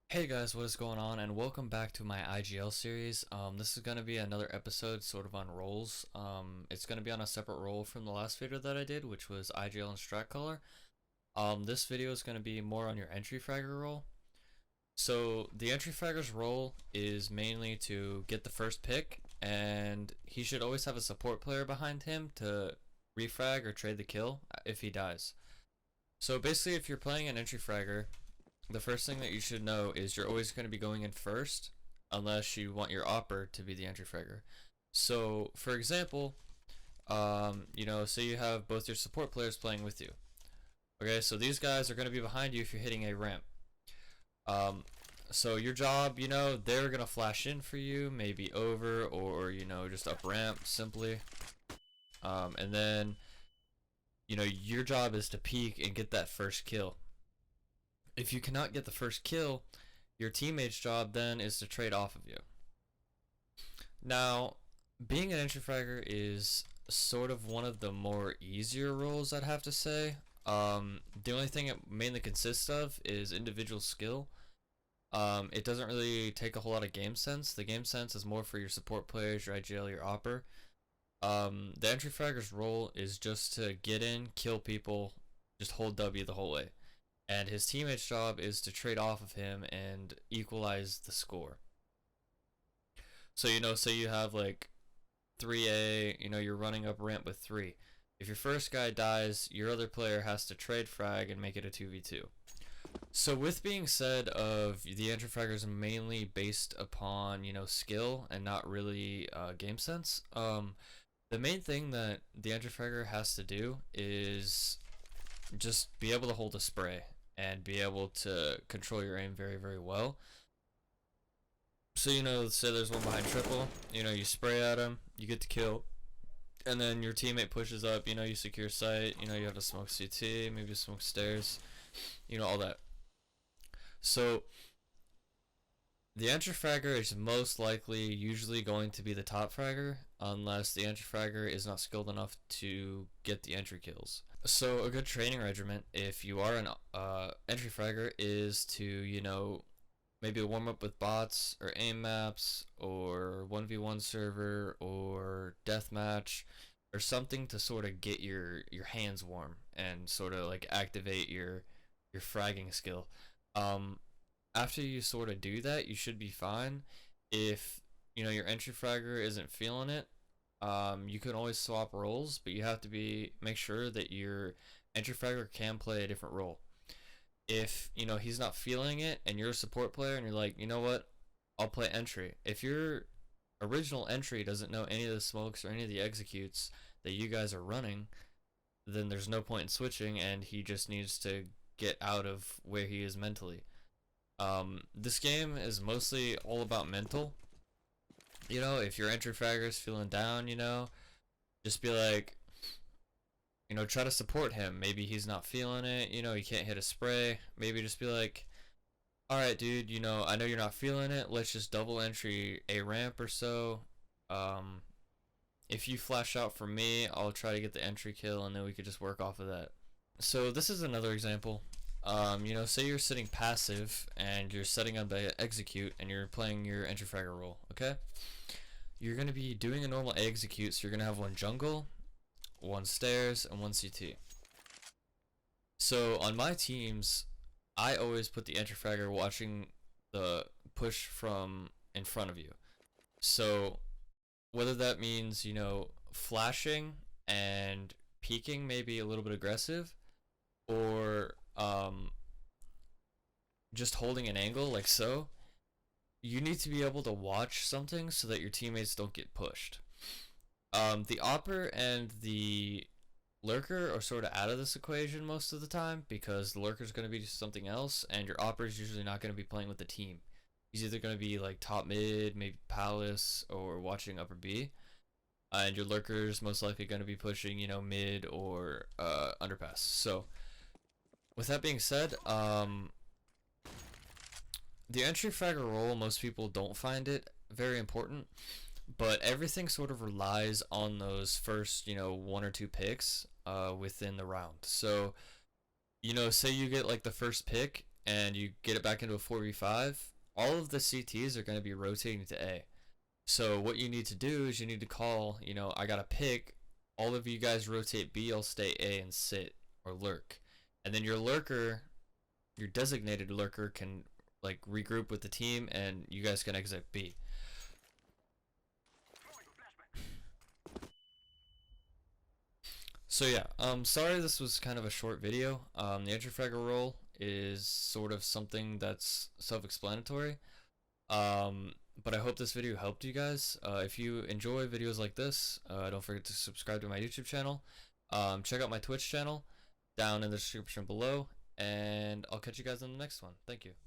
Hey guys, what is going on? And welcome back to my IGL series. This is going to be another episode sort of on roles. It's going to be on a separate role from the last video that I did, which was IGL and strat color. This video is going to be more on your entry fragger role. So the entry fragger's role is mainly to get the first pick, and he should always have a support player behind him to refrag or trade the kill if he dies. So basically, if you're playing an entry fragger, the first thing that you should know is you're always going to be going in first unless you want your opper to be the entry fragger. So, for example, say you have both your support players playing with you. Okay, so these guys are going to be behind you if you're hitting a ramp. So your job, they're going to flash in for you, maybe over or, just up ramp simply. And then, your job is to peek and get that first kill. If you cannot get the first kill, your teammate's job then is to trade off of you. Now, being an entry fragger is sort of one of the more easier roles, I'd have to say. The only thing it mainly consists of is individual skill. It doesn't really take a whole lot of game sense. The game sense is more for your support players, your IGL, your opper. The entry fragger's role is just to get in, kill people, just hold W the whole way. And his teammate's job is to trade off of him and equalize the score. So, say you have like 3A, you're running up ramp with 3. If your first guy dies, your other player has to trade frag and make it a 2v2. So, with being said of the entry fraggers mainly based upon, skill and not really game sense, the main thing that the entry fragger has to do is just be able to hold a spray and be able to control your aim very, very well. So, say there's one behind triple, you spray at him, you get the kill, and then your teammate pushes up, you secure sight, you have to smoke CT, maybe smoke stairs, all that. So, the entry fragger is most likely usually going to be the top fragger, unless the entry fragger is not skilled enough to get the entry kills. So a good training regiment, if you are an entry fragger, is to maybe warm up with bots or aim maps or 1v1 server or deathmatch or something to sort of get your hands warm and sort of like activate your fragging skill. After you sort of do that, you should be fine. If your entry fragger isn't feeling it, you can always swap roles, but you have to make sure that your entry fragger can play a different role. If he's not feeling it and you're a support player and you're like, you know what, I'll play entry. If your original entry doesn't know any of the smokes or any of the executes that you guys are running, then there's no point in switching, and he just needs to get out of where he is mentally. This game is mostly all about mental. If your entry fragger is feeling down, just be like, try to support him. Maybe he's not feeling it, he can't hit a spray. Maybe just be like, alright, dude, I know you're not feeling it. Let's just double entry a ramp or so. If you flash out for me, I'll try to get the entry kill, and then we could just work off of that. So this is another example. Say you're sitting passive and you're setting up the execute and you're playing your entry fragger role, okay? You're going to be doing a normal execute, so you're going to have one jungle, one stairs, and one CT. So on my teams, I always put the entry fragger watching the push from in front of you. So whether that means, flashing and peeking, maybe a little bit aggressive, or just holding an angle like so, you need to be able to watch something so that your teammates don't get pushed. The opper and the lurker are sort of out of this equation most of the time, because the lurker is going to be something else and your opper is usually not going to be playing with the team. He's either going to be like top mid, maybe palace, or watching upper B. And your lurker is most likely going to be pushing, mid or underpass. So with that being said, the entry fragger role, most people don't find it very important, but everything sort of relies on those first, one or two picks within the round. So, say you get like the first pick and you get it back into a 4v5, all of the CTs are going to be rotating to A. So what you need to do is you need to call, you know, I got to pick, all of you guys rotate B, I'll stay A and sit or lurk. And then your lurker, your designated lurker can like regroup with the team and you guys can exit B. So yeah, sorry this was kind of a short video. The entry fragger role is sort of something that's self-explanatory. But I hope this video helped you guys. If you enjoy videos like this, don't forget to subscribe to my YouTube channel. Check out my Twitch channel down in the description below, and I'll catch you guys in the next one. Thank you.